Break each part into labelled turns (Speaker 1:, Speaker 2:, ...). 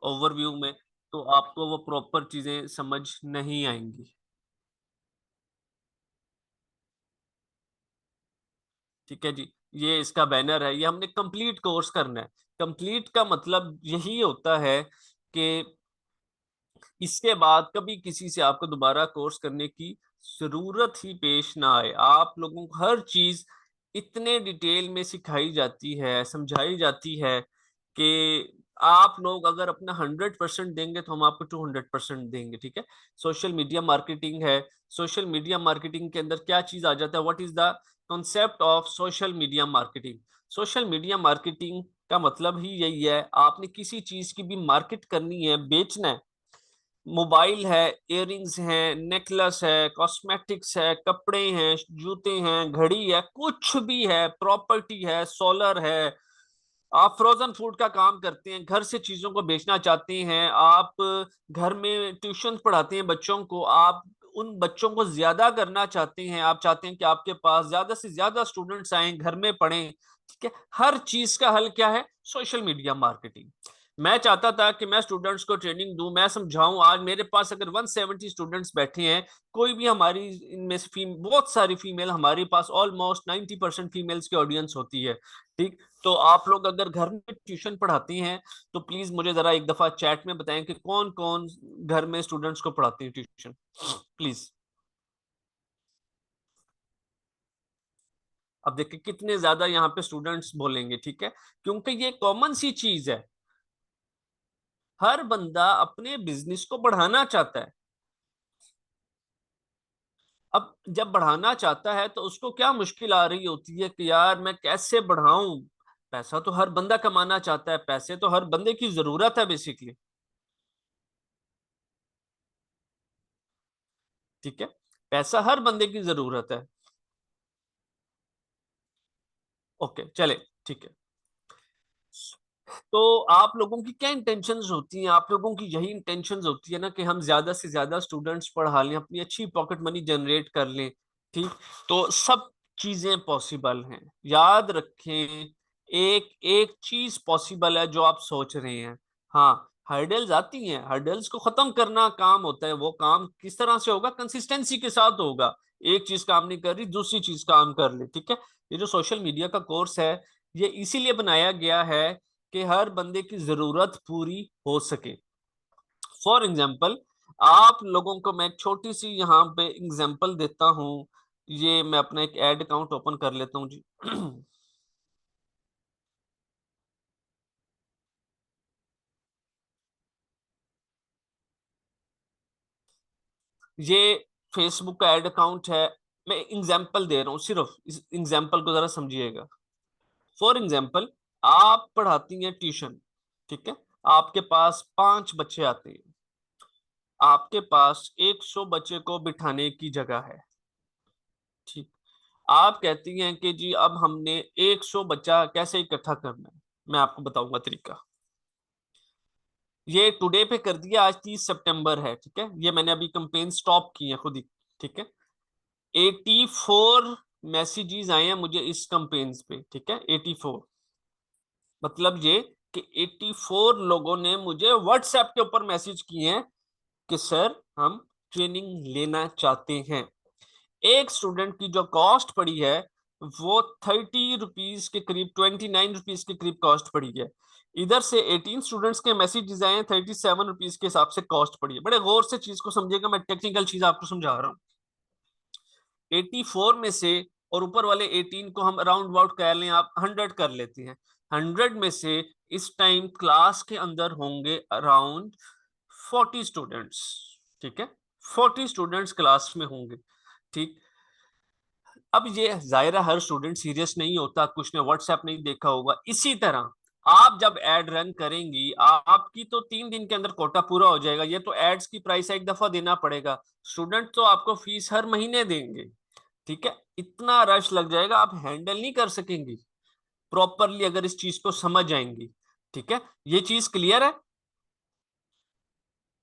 Speaker 1: Overview में, तो आपको वो प्रॉपर चीजें समझ नहीं आएंगी। ठीक है जी, ये इसका बैनर है, ये हमने कंप्लीट कोर्स करना है। कंप्लीट का मतलब यही होता है कि इसके बाद कभी किसी से आपको दोबारा कोर्स करने की जरूरत ही पेश ना आए। आप लोगों को हर चीज इतने डिटेल में सिखाई जाती है, समझाई जाती है कि आप लोग अगर अपना 100% देंगे तो हम आपको 200% देंगे। ठीक है, सोशल मीडिया मार्केटिंग है। सोशल मीडिया मार्केटिंग के अंदर क्या चीज आ जाता है, what is the concept of social media marketing. Social media marketing का मतलब ही यही है, आपने किसी चीज की भी मार्केट करनी है, बेचना है। मोबाइल है, इयररिंग्स हैं, नेकलेस है, कॉस्मेटिक्स है, कपड़े हैं, जूते हैं, घड़ी है, कुछ भी है, प्रॉपर्टी है, सोलर है। आप फ्रोजन फूड का काम करते हैं, घर से चीजों को बेचना चाहते हैं, आप घर में ट्यूशन पढ़ाते हैं बच्चों को, आप उन बच्चों को ज्यादा करना चाहते हैं, आप चाहते हैं कि आपके पास ज्यादा से ज्यादा स्टूडेंट्स आए, घर में पढ़ें। ठीक है, हर चीज का हल क्या है, सोशल मीडिया मार्केटिंग। मैं चाहता था कि मैं स्टूडेंट्स को ट्रेनिंग दूं, मैं समझाऊं। आज मेरे पास अगर 170 स्टूडेंट्स बैठे हैं, कोई भी हमारी इनमें से बहुत सारी फीमेल, हमारे पास ऑलमोस्ट 90% फीमेल्स की ऑडियंस होती है। ठीक, तो आप लोग अगर घर में ट्यूशन पढ़ाती हैं तो प्लीज मुझे जरा एक दफा चैट में बताएं कि कौन कौन घर में स्टूडेंट्स को पढ़ाती है ट्यूशन, प्लीज। अब देखिए कितने ज्यादा यहाँ पे स्टूडेंट्स बोलेंगे। ठीक है, क्योंकि ये कॉमन सी चीज है, हर बंदा अपने बिजनेस को बढ़ाना चाहता है। अब जब बढ़ाना चाहता है तो उसको क्या मुश्किल आ रही होती है कि यार मैं कैसे बढ़ाऊं। पैसा तो हर बंदा कमाना चाहता है, पैसे तो हर बंदे की जरूरत है बेसिकली। ठीक है, पैसा हर बंदे की जरूरत है। ओके चले, ठीक है। तो आप लोगों की क्या इंटेंशंस होती हैं, आप लोगों की यही इंटेंशंस होती है ना कि हम ज्यादा से ज्यादा स्टूडेंट्स पढ़ा लें, अपनी अच्छी पॉकेट मनी जनरेट कर लें। ठीक, तो सब चीजें पॉसिबल हैं, याद रखें। एक एक चीज पॉसिबल है जो आप सोच रहे हैं। हाँ, हर्डल्स आती हैं, हर्डल्स को खत्म करना काम होता है। वो काम किस तरह से होगा, कंसिस्टेंसी के साथ होगा। एक चीज काम नहीं कर रही, दूसरी चीज काम कर ले। ठीक है, ये जो सोशल मीडिया का कोर्स है, ये इसीलिए बनाया गया है कि हर बंदे की जरूरत पूरी हो सके। फॉर एग्जाम्पल, आप लोगों को मैं एक छोटी सी यहाँ पे एग्जाम्पल देता हूँ। ये मैं अपना एक एड अकाउंट ओपन कर लेता हूँ जी। ये फेसबुक का एड अकाउंट है। मैं एग्जाम्पल दे रहा हूँ, सिर्फ इस एग्जाम्पल को जरा समझिएगा। फॉर एग्जाम्पल, आप पढ़ाती हैं ट्यूशन। ठीक है, आपके पास 5 बच्चे आते हैं, आपके पास 100 बच्चे को बिठाने की जगह है। ठीक, आप कहती हैं कि जी अब हमने 100 बच्चा कैसे इकट्ठा करना है, मैं आपको बताऊंगा तरीका। ये टुडे पे कर दिया, आज 30 सितंबर है। ठीक है, ये मैंने अभी कंपेन स्टॉप की है खुद ही। ठीक है, 84 मैसेजेस आए हैं मुझे इस कंपेन्स पे। ठीक है, 84, मतलब ये कि 84 लोगों ने मुझे व्हाट्सएप के ऊपर मैसेज किए हैं कि सर हम ट्रेनिंग लेना चाहते हैं। एक स्टूडेंट की जो कॉस्ट पड़ी है वो 30 रुपीज के करीब, 29 रुपीज के करीब कॉस्ट पड़ी है। इधर से 18 स्टूडेंट्स के मैसेजेस आए हैं, 37 रुपीज के हिसाब से कॉस्ट पड़ी है। बड़े गौर से चीज को समझिएगा, मैं टेक्निकल चीज आपको समझा रहा हूँ। 84 में से, और ऊपर वाले 18 को हम अराउंड अबाउट कह लें, आप 100 कर लेते हैं। 100 में से इस टाइम क्लास के अंदर होंगे अराउंड 40 स्टूडेंट्स। ठीक है, 40 स्टूडेंट्स क्लास में होंगे। ठीक, अब ये जाहिर है हर स्टूडेंट सीरियस नहीं होता, कुछ ने व्हाट्सएप नहीं देखा होगा। इसी तरह आप जब एड रन करेंगी, आपकी तो 3 दिन के अंदर कोटा पूरा हो जाएगा। ये तो एड्स की प्राइस एक दफा देना पड़ेगा, स्टूडेंट तो आपको फीस हर महीने देंगे। ठीक है, इतना रश लग जाएगा, आप हैंडल नहीं कर सकेंगी प्रॉपरली अगर इस चीज को समझ जाएंगी। ठीक है, ये चीज क्लियर है?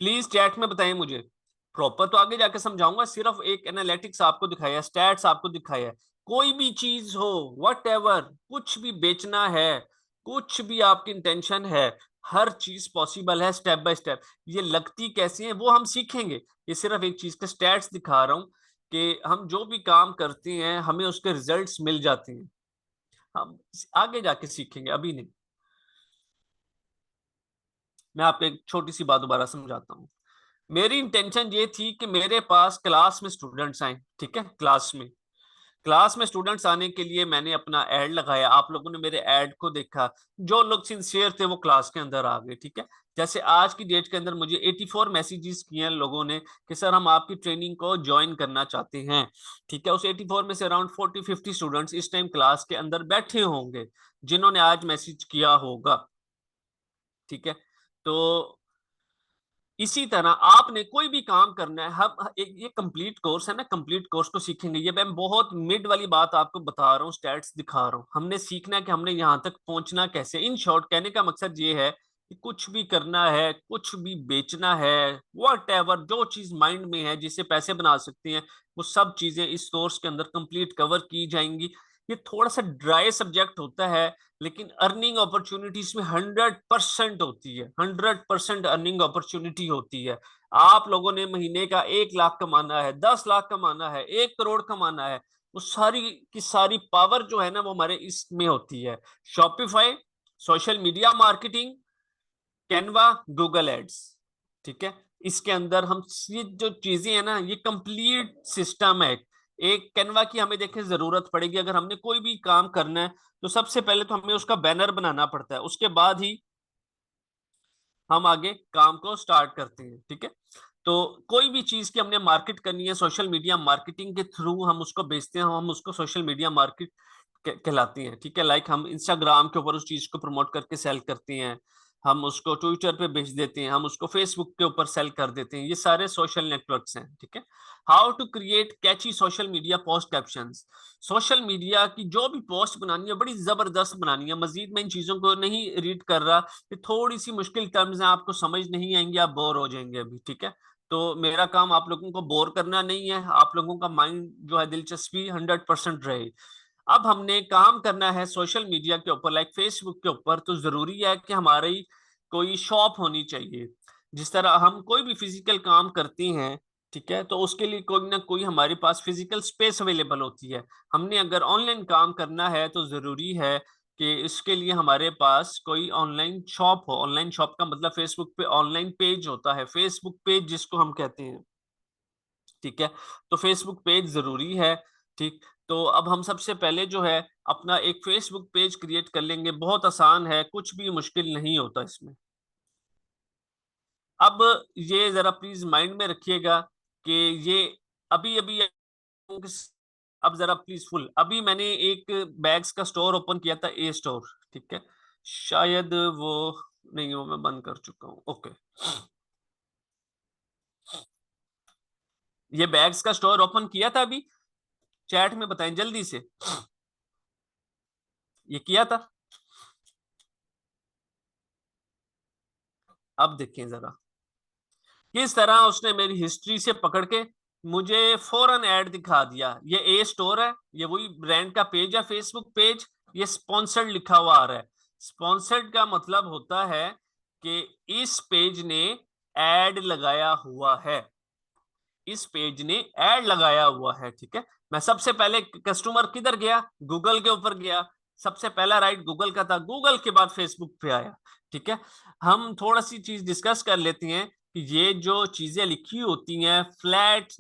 Speaker 1: प्लीज चैट में बताएं मुझे। प्रॉपर तो आगे जाके समझाऊंगा, सिर्फ एक एनालिटिक्स आपको दिखाया, स्टैट्स आपको दिखाया है। कोई भी चीज हो, वट एवर, कुछ भी बेचना है, कुछ भी आपकी इंटेंशन है, हर चीज पॉसिबल है स्टेप बाय स्टेप। ये लगती कैसी है वो हम सीखेंगे। ये सिर्फ एक चीज का स्टैट्स दिखा रहा हूं कि हम जो भी काम करते हैं हमें उसके रिजल्ट्स मिल जाते हैं। हम आगे जाके सीखेंगे, अभी नहीं। मैं आपको एक छोटी सी बात दोबारा समझाता हूँ। मेरी इंटेंशन ये थी कि मेरे पास क्लास में स्टूडेंट्स आए, ठीक है। क्लास में स्टूडेंट्स आने के लिए मैंने अपना ऐड लगाया। आप लोगों ने मेरे ऐड को देखा। जो लोग सिंसियर थे वो क्लास के अंदर आ गए, ठीक है। जैसे आज की डेट के अंदर मुझे 84 मैसेजेस किए हैं लोगों ने कि सर हम आपकी ट्रेनिंग को ज्वाइन करना चाहते हैं, ठीक है। उस 84 में से अराउंड 40-50 स्टूडेंट्स इस टाइम क्लास के अंदर बैठे होंगे जिन्होंने आज मैसेज किया होगा, ठीक है। तो इसी तरह आपने कोई भी काम करना है, हम ये कंप्लीट कोर्स है ना, कंप्लीट कोर्स को सीखेंगे। ये मैं बहुत मिड वाली बात आपको बता रहा हूँ, स्टैट्स दिखा रहा हूँ। हमने सीखना है कि हमने यहाँ तक पहुंचना कैसे। इन शॉर्ट कहने का मकसद ये है कि कुछ भी करना है, कुछ भी बेचना है, वट एवर जो चीज माइंड में है जिससे पैसे बना सकते हैं, वो सब चीजें इस कोर्स के अंदर कंप्लीट कवर की जाएंगी। ये थोड़ा सा ड्राई सब्जेक्ट होता है, लेकिन अर्निंग अपॉर्चुनिटी इसमें 100% होती है। 100% अर्निंग अपॉर्चुनिटी होती है। आप लोगों ने महीने का 1 लाख कमाना है, 10 लाख कमाना है, 1 करोड़ कमाना है, वो सारी की सारी पावर जो है ना वो हमारे इसमें होती है। Shopify, social media marketing, Canva, Google ads, ठीक है। इसके अंदर हम ये जो चीजें हैं ना, ये कंप्लीट सिस्टम है। एक कैनवा की हमें देखें जरूरत पड़ेगी अगर हमने कोई भी काम करना है, तो सबसे पहले तो हमें उसका बैनर बनाना पड़ता है, उसके बाद ही हम आगे काम को स्टार्ट करते हैं, ठीक है। तो कोई भी चीज की हमने मार्केट करनी है, सोशल मीडिया मार्केटिंग के थ्रू हम उसको बेचते हैं, हम उसको सोशल मीडिया मार्केट कहलाती हैं, ठीक है। लाइक हम इंस्टाग्राम के ऊपर उस चीज को प्रमोट करके सेल करते हैं, हम उसको ट्विटर पे बेच देते हैं, हम उसको फेसबुक के ऊपर सेल कर देते हैं। ये सारे सोशल नेटवर्क्स हैं, ठीक है। How to create catchy social media post captions. Social media की जो भी पोस्ट बनानी है बड़ी जबरदस्त बनानी है। मजीद मैं इन चीजों को नहीं रीड कर रहा, ये थोड़ी सी मुश्किल टर्म्स हैं, आपको समझ नहीं आएंगे, आप बोर हो जाएंगे अभी, ठीक है। तो मेरा काम आप लोगों को बोर करना नहीं है, आप लोगों का माइंड जो है दिलचस्पी 100% रहे। अब हमने काम करना है सोशल मीडिया के ऊपर, लाइक फेसबुक के ऊपर, तो जरूरी है कि हमारी कोई शॉप होनी चाहिए। जिस तरह हम कोई भी फिजिकल काम करती हैं, ठीक है, तो उसके लिए कोई ना कोई हमारे पास फिजिकल स्पेस अवेलेबल होती है। हमने अगर ऑनलाइन काम करना है तो जरूरी है कि इसके लिए हमारे पास कोई ऑनलाइन शॉप हो। ऑनलाइन शॉप का मतलब फेसबुक पे ऑनलाइन पेज होता है, फेसबुक पेज जिसको हम कहते हैं, ठीक है। तो फेसबुक पेज जरूरी है, ठीक। तो अब हम सबसे पहले जो है अपना एक फेसबुक पेज क्रिएट कर लेंगे। बहुत आसान है, कुछ भी मुश्किल नहीं होता इसमें। अब ये जरा प्लीज माइंड में रखिएगा कि ये अभी अभी, अब जरा प्लीज फुल, अभी मैंने एक बैग्स का स्टोर ओपन किया था, ए स्टोर, ठीक है। शायद वो नहीं, वो मैं बंद कर चुका हूँ, ओके। ये बैग्स का स्टोर ओपन किया था अभी, चैट में बताएं जल्दी से। ये किया था, अब देखें जरा किस तरह उसने मेरी हिस्ट्री से पकड़ के मुझे फौरन ऐड दिखा दिया। ये ए स्टोर है, ये वही ब्रांड का पेज है, फेसबुक पेज। ये स्पॉन्सर्ड लिखा हुआ आ रहा है। स्पॉन्सर्ड का मतलब होता है कि इस पेज ने ऐड लगाया हुआ है, इस पेज ने ऐड लगाया हुआ है, ठीक है। मैं सबसे पहले कस्टमर किधर गया, गूगल के ऊपर गया। सबसे पहला राइट गूगल का था, गूगल के बाद फेसबुक पे आया, ठीक है। हम थोड़ा सी चीज डिस्कस कर लेते हैं कि ये जो चीजें लिखी होती हैं, फ्लैट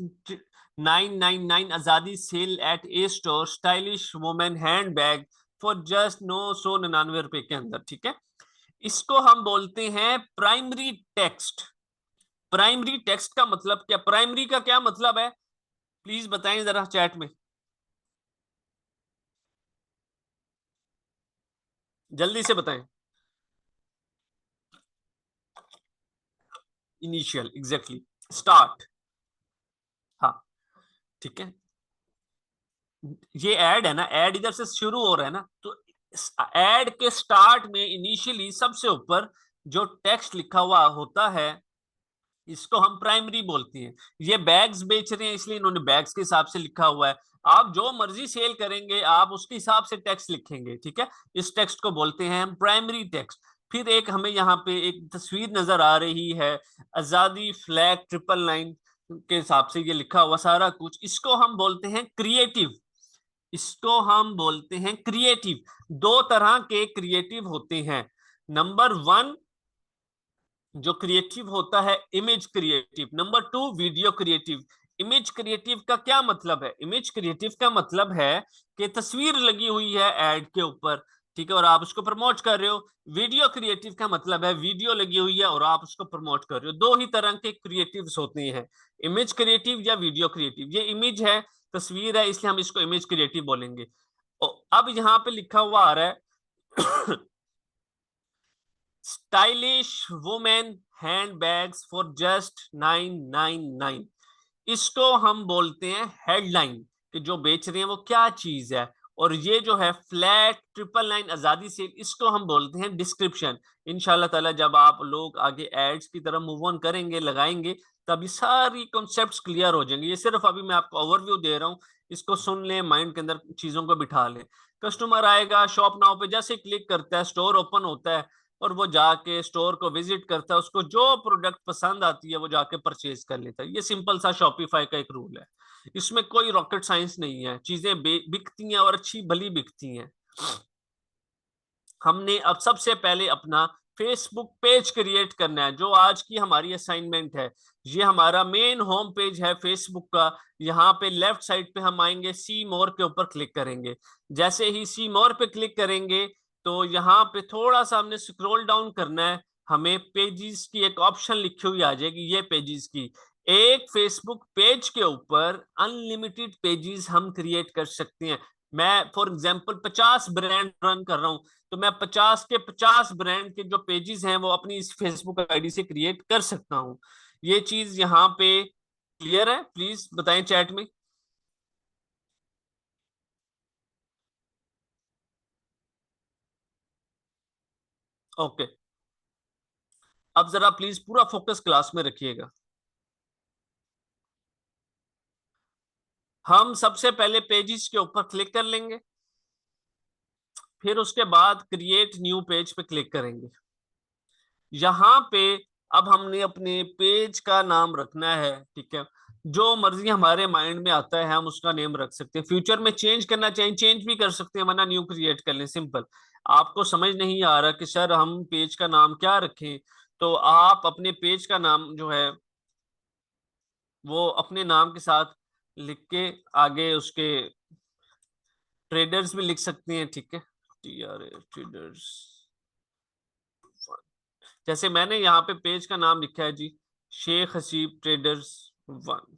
Speaker 1: 999 आजादी sale at a store stylish women handbag for just 999 रुपए के अंदर, ठीक है। इसको हम बोलते हैं प्राइमरी टेक्स्ट। प्राइमरी टेक्स्ट का मतलब क्या, प्राइमरी का क्या मतलब है, प्लीज बताएं जरा चैट में, जल्दी से बताएं। इनिशियल, एग्जैक्टली, स्टार्ट, हाँ, ठीक है। ये ऐड है ना, ऐड इधर से शुरू हो रहा है ना, तो ऐड के स्टार्ट में इनिशियली सबसे ऊपर जो टेक्स्ट लिखा हुआ होता है, इसको हम प्राइमरी बोलते हैं। ये बैग्स बेच रहे हैं इसलिए इन्होंने बैग्स के हिसाब से लिखा हुआ है। आप जो मर्जी सेल करेंगे आप उसके हिसाब से टेक्स्ट लिखेंगे, ठीक है। इस टेक्स्ट को बोलते हैं हम प्राइमरी टेक्स्ट। फिर एक हमें यहाँ पे एक तस्वीर नजर आ रही है, आजादी फ्लैग 999 के हिसाब से ये लिखा हुआ सारा कुछ, इसको हम बोलते हैं क्रिएटिव। इसको हम बोलते हैं क्रिएटिव। दो तरह के क्रिएटिव होते हैं। नंबर वन जो क्रिएटिव होता है image creative, number two video creative. Image creative का क्या मतलब है? इमेज क्रिएटिव का मतलब है कि तस्वीर लगी हुई है एड के ऊपर, ठीक है, और आप उसको प्रमोट कर रहे हो। वीडियो क्रिएटिव का मतलब है वीडियो लगी हुई है और आप उसको प्रमोट कर रहे हो। दो ही तरह के क्रिएटिव्स होते हैं, इमेज क्रिएटिव या वीडियो क्रिएटिव। ये इमेज है, तस्वीर है, इसलिए हम इसको इमेज क्रिएटिव बोलेंगे। अब यहाँ पे लिखा हुआ आ रहा है stylish women handbags for just 999। इसको हम बोलते हैं हेडलाइन, कि जो बेच रहे हैं वो क्या चीज है। और ये जो है फ्लैट 999 आजादी सेल, इसको हम बोलते हैं डिस्क्रिप्शन। इंशाल्लाह ताला जब आप लोग आगे एड्स की तरफ मूव ऑन करेंगे, लगाएंगे, तभी सारी कॉन्सेप्ट्स क्लियर हो जाएंगे। ये सिर्फ अभी मैं आपको ओवरव्यू दे रहा हूँ, इसको सुन लें, माइंड के अंदर चीजों को बिठा लें। कस्टमर आएगा शॉप नाउ पे, जैसे क्लिक करता है स्टोर ओपन होता है और वो जाके स्टोर को विजिट करता है, उसको जो प्रोडक्ट पसंद आती है वो जाके परचेज कर लेता है। ये सिंपल सा शॉपिफाई का एक रूल है, इसमें कोई रॉकेट साइंस नहीं है। चीजें बिकती हैं और अच्छी भली बिकती हैं। हमने अब सबसे पहले अपना फेसबुक पेज क्रिएट करना है, जो आज की हमारी असाइनमेंट है। ये हमारा मेन होम पेज है फेसबुक का। यहाँ पे लेफ्ट साइड पे हम आएंगे, सी मोर के ऊपर क्लिक करेंगे। जैसे ही सी मोर पे क्लिक करेंगे तो यहाँ पे थोड़ा सा हमने स्क्रॉल डाउन करना है, हमें पेजेस की एक ऑप्शन लिखी हुई आ जाएगी। ये पेजेस की, एक फेसबुक पेज के ऊपर अनलिमिटेड पेजेस हम क्रिएट कर सकते हैं। मैं फॉर एग्जांपल 50 ब्रांड रन कर रहा हूं, तो मैं 50 के 50 ब्रांड के जो पेजेस हैं वो अपनी इस फेसबुक आईडी से क्रिएट कर सकता हूं। ये चीज यहाँ पे क्लियर है? प्लीज बताएं चैट में। ओके, अब जरा प्लीज पूरा फोकस क्लास में रखिएगा। हम सबसे पहले पेजेस के ऊपर क्लिक कर लेंगे, फिर उसके बाद क्रिएट न्यू पेज पे क्लिक करेंगे। यहाँ पे अब हमने अपने पेज का नाम रखना है, ठीक है। जो मर्जी हमारे माइंड में आता है हम उसका नेम रख सकते हैं। फ्यूचर में चेंज करना चाहिए चेंज भी कर सकते हैं, वरना न्यू क्रिएट कर लें, सिंपल। आपको समझ नहीं आ रहा कि सर हम पेज का नाम क्या रखें, तो आप अपने पेज का नाम जो है वो अपने नाम के साथ लिख के आगे उसके ट्रेडर्स भी लिख सकते हैं, ठीक है। TRA traders. जैसे मैंने यहाँ पे पेज का नाम लिखा है जी, शेख हसीब ट्रेडर्स 1,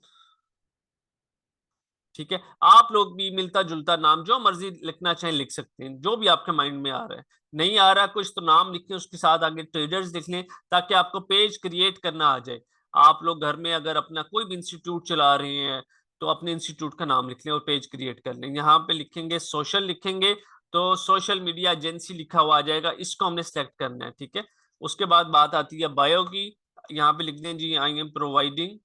Speaker 1: ठीक है। आप लोग भी मिलता जुलता नाम जो मर्जी लिखना चाहें लिख सकते हैं, जो भी आपके माइंड में आ रहा है। नहीं आ रहा कुछ तो नाम लिखें, उसके साथ आगे ट्रेडर्स लिख लें, ताकि आपको पेज क्रिएट करना आ जाए। आप लोग घर में अगर अपना कोई भी इंस्टीट्यूट चला रहे हैं तो अपने इंस्टीट्यूट का नाम लिख लें और पेज क्रिएट कर लें। यहाँ पे लिखेंगे सोशल, लिखेंगे तो सोशल मीडिया एजेंसी लिखा हुआ आ जाएगा, इसको हमने सेलेक्ट करना है, ठीक है। उसके बाद बात आती है बायो की। यहाँ पे लिख दें जी, I am providing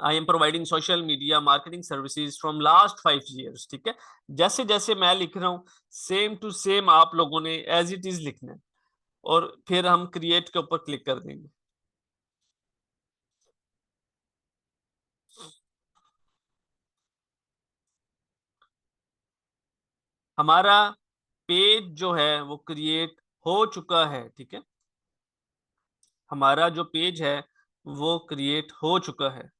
Speaker 1: I am providing social media marketing services from last 5 years, ठीक है। जैसे जैसे मैं लिख रहा हूँ सेम टू सेम आप लोगों ने एज इट इज लिखना है, और फिर हम क्रिएट के ऊपर क्लिक कर देंगे। हमारा पेज जो है वो क्रिएट हो चुका है, ठीक है। हमारा जो पेज है वो क्रिएट हो चुका है।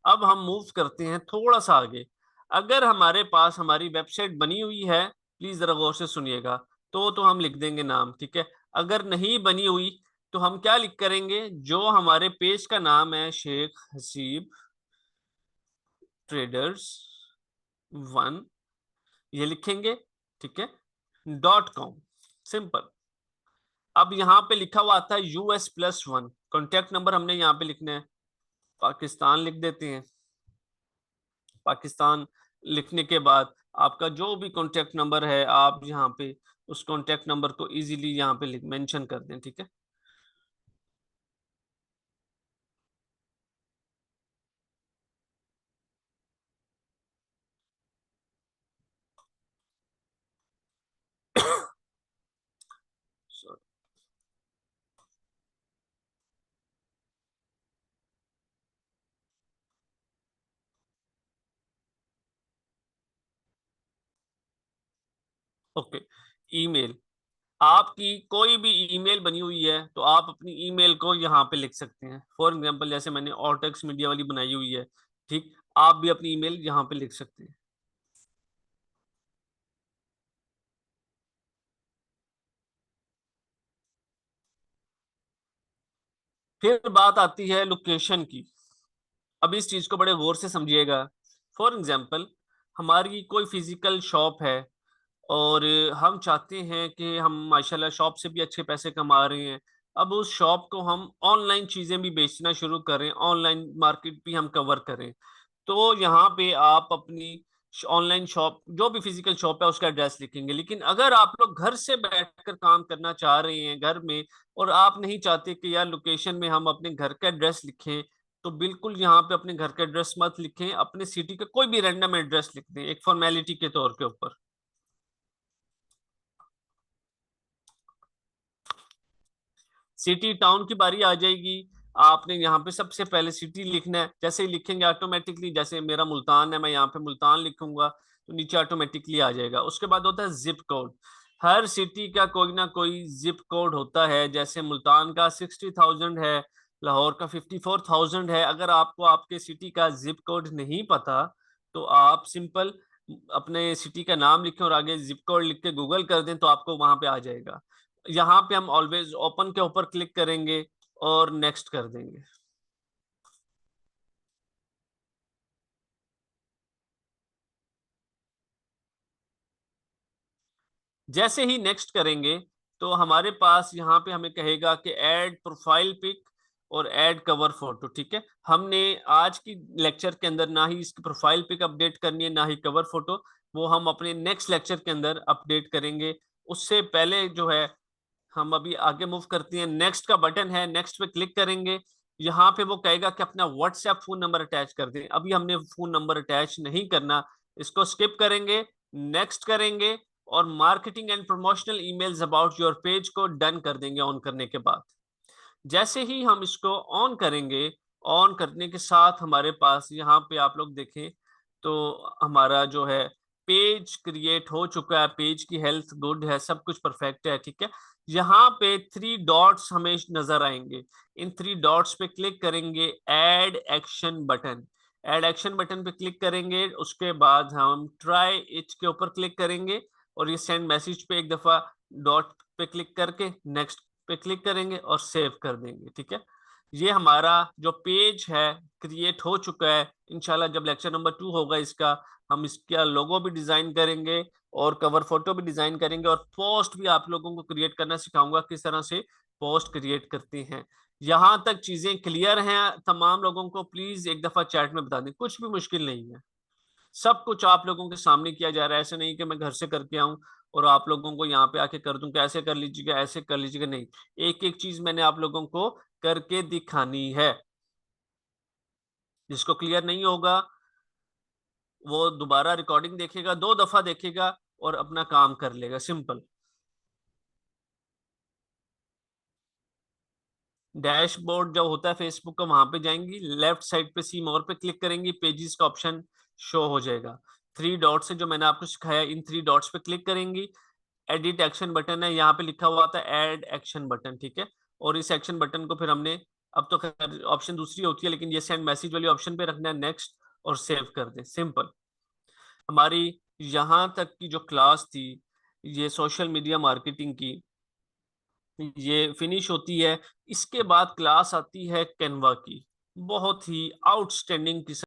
Speaker 1: अब हम मूव करते हैं थोड़ा सा आगे। अगर हमारे पास हमारी वेबसाइट बनी हुई है, प्लीज जरा गौर से सुनिएगा, तो हम लिख देंगे नाम, ठीक है। अगर नहीं बनी हुई तो हम क्या लिख करेंगे, जो हमारे पेज का नाम है शेख हसीब ट्रेडर्स 1, ये लिखेंगे, ठीक है, .com, सिंपल। अब यहाँ पे लिखा हुआ आता है US+1, कॉन्टेक्ट नंबर हमने यहाँ पे लिखना है, पाकिस्तान लिख देते हैं, पाकिस्तान। लिखने के बाद आपका जो भी कॉन्टेक्ट नंबर है, आप यहाँ पे उस कॉन्टेक्ट नंबर को इजीली यहाँ पे मेंशन कर दें, ठीक है। ओके, ईमेल, आपकी कोई भी ईमेल बनी हुई है तो आप अपनी ईमेल को यहाँ पे लिख सकते हैं। फॉर एग्जांपल जैसे मैंने ऑर्टेक्स मीडिया वाली बनाई हुई है, ठीक, आप भी अपनी ईमेल यहाँ पे लिख सकते हैं। फिर बात आती है लोकेशन की। अब इस चीज को बड़े गौर से समझिएगा। फॉर एग्जांपल हमारी कोई फिजिकल शॉप है और हम चाहते हैं कि हम माशाल्लाह शॉप से भी अच्छे पैसे कमा रहे हैं। अब उस शॉप को हम ऑनलाइन चीजें भी बेचना शुरू करें, ऑनलाइन मार्केट भी हम कवर करें। तो यहाँ पे आप अपनी ऑनलाइन शॉप, जो भी फिजिकल शॉप है, उसका एड्रेस लिखेंगे। लेकिन अगर आप लोग घर से बैठकर काम करना चाह रहे हैं घर में, और आप नहीं चाहते कि यार लोकेशन में हम अपने घर का एड्रेस लिखें, तो बिल्कुल यहाँ पे अपने घर का एड्रेस मत लिखें, अपने सिटी का कोई भी रैंडम एड्रेस लिख दें एक फॉर्मेलिटी के तौर के ऊपर। सिटी टाउन की बारी आ जाएगी। आपने यहाँ पे सबसे पहले सिटी लिखना है। जैसे ही लिखेंगे ऑटोमेटिकली, जैसे मेरा मुल्तान है, मैं यहाँ पे मुल्तान लिखूंगा तो नीचे ऑटोमेटिकली आ जाएगा। उसके बाद होता है जिप कोड। हर सिटी का कोई ना कोई जिप कोड होता है। जैसे मुल्तान का 60,000 है, लाहौर का 54,000 है। अगर आपको आपके सिटी का जिप कोड नहीं पता तो आप सिंपल अपने सिटी का नाम लिखें और आगे जिप कोड लिख के गूगल कर दें तो आपको वहां पे आ जाएगा। यहाँ पे हम ऑलवेज ओपन के ऊपर क्लिक करेंगे और नेक्स्ट कर देंगे। जैसे ही नेक्स्ट करेंगे तो हमारे पास यहाँ पे हमें कहेगा कि ऐड प्रोफाइल पिक और ऐड कवर फोटो, ठीक है। हमने आज की लेक्चर के अंदर ना ही इसकी प्रोफाइल पिक अपडेट करनी है, ना ही कवर फोटो। वो हम अपने नेक्स्ट लेक्चर के अंदर अपडेट करेंगे। उससे पहले जो है, हम अभी आगे मूव करते हैं। नेक्स्ट का बटन है, नेक्स्ट पे क्लिक करेंगे। यहाँ पे वो कहेगा कि अपना व्हाट्सएप फोन नंबर अटैच कर दें। अभी हमने फोन नंबर अटैच नहीं करना, इसको स्किप करेंगे, नेक्स्ट करेंगे और marketing and promotional emails about your page को डन कर देंगे ऑन करने के बाद। जैसे ही हम इसको ऑन करेंगे, ऑन करने के साथ हमारे पास यहाँ पे आप लोग देखें तो हमारा जो है पेज क्रिएट हो चुका है। पेज की हेल्थ गुड है, सब कुछ परफेक्ट है, ठीक है। यहाँ पे थ्री डॉट्स हमें नजर आएंगे। इन थ्री डॉट्स पे क्लिक करेंगे, add action button. Add action button पे क्लिक करेंगे, उसके बाद हम ट्राई इट के ऊपर क्लिक करेंगे और ये सेंड मैसेज पे एक दफा डॉट पे क्लिक करके नेक्स्ट पे क्लिक करेंगे और सेव कर देंगे, ठीक है। ये हमारा जो पेज है क्रिएट हो चुका है। इंशाल्लाह जब लेक्चर नंबर 2 होगा इसका, हम इसका लोगो भी डिजाइन करेंगे और कवर फोटो भी डिजाइन करेंगे और पोस्ट भी आप लोगों को क्रिएट करना सिखाऊंगा किस तरह से पोस्ट क्रिएट करते हैं। यहाँ तक चीजें क्लियर हैं तमाम लोगों को? प्लीज एक दफा चैट में बता दें, कुछ भी मुश्किल नहीं है। सब कुछ आप लोगों के सामने किया जा रहा है। ऐसे नहीं कि मैं घर से करके आऊं और आप लोगों को यहाँ पे आके कर दूं कि ऐसे कर लीजिएगा, ऐसे कर लीजिएगा, नहीं। एक एक चीज मैंने आप लोगों को करके दिखानी है। जिसको क्लियर नहीं होगा वो दोबारा रिकॉर्डिंग देखेगा, 2 दफा देखेगा और अपना काम कर लेगा, सिंपल। डैशबोर्ड जो होता है फेसबुक का, वहां पे जाएंगी, लेफ्ट साइड पे सी मोर पे क्लिक करेंगी, पेजेस का ऑप्शन शो हो जाएगा। थ्री डॉट्स है जो मैंने आपको सिखाया, इन थ्री डॉट्स पे क्लिक करेंगी। एडिट एक्शन बटन है, यहाँ पे लिखा हुआ था ऐड एक्शन बटन, ठीक है। और इस एक्शन बटन को फिर हमने, अब तो खैर ऑप्शन दूसरी होती है, लेकिन ये सेंड मैसेज वाली ऑप्शन पे रखना है, नेक्स्ट और सेव कर दें, सिंपल। हमारी यहाँ तक की जो क्लास थी ये सोशल मीडिया मार्केटिंग की, ये फिनिश होती है। इसके बाद क्लास आती है कैनवा की, बहुत ही आउटस्टैंडिंग किस्म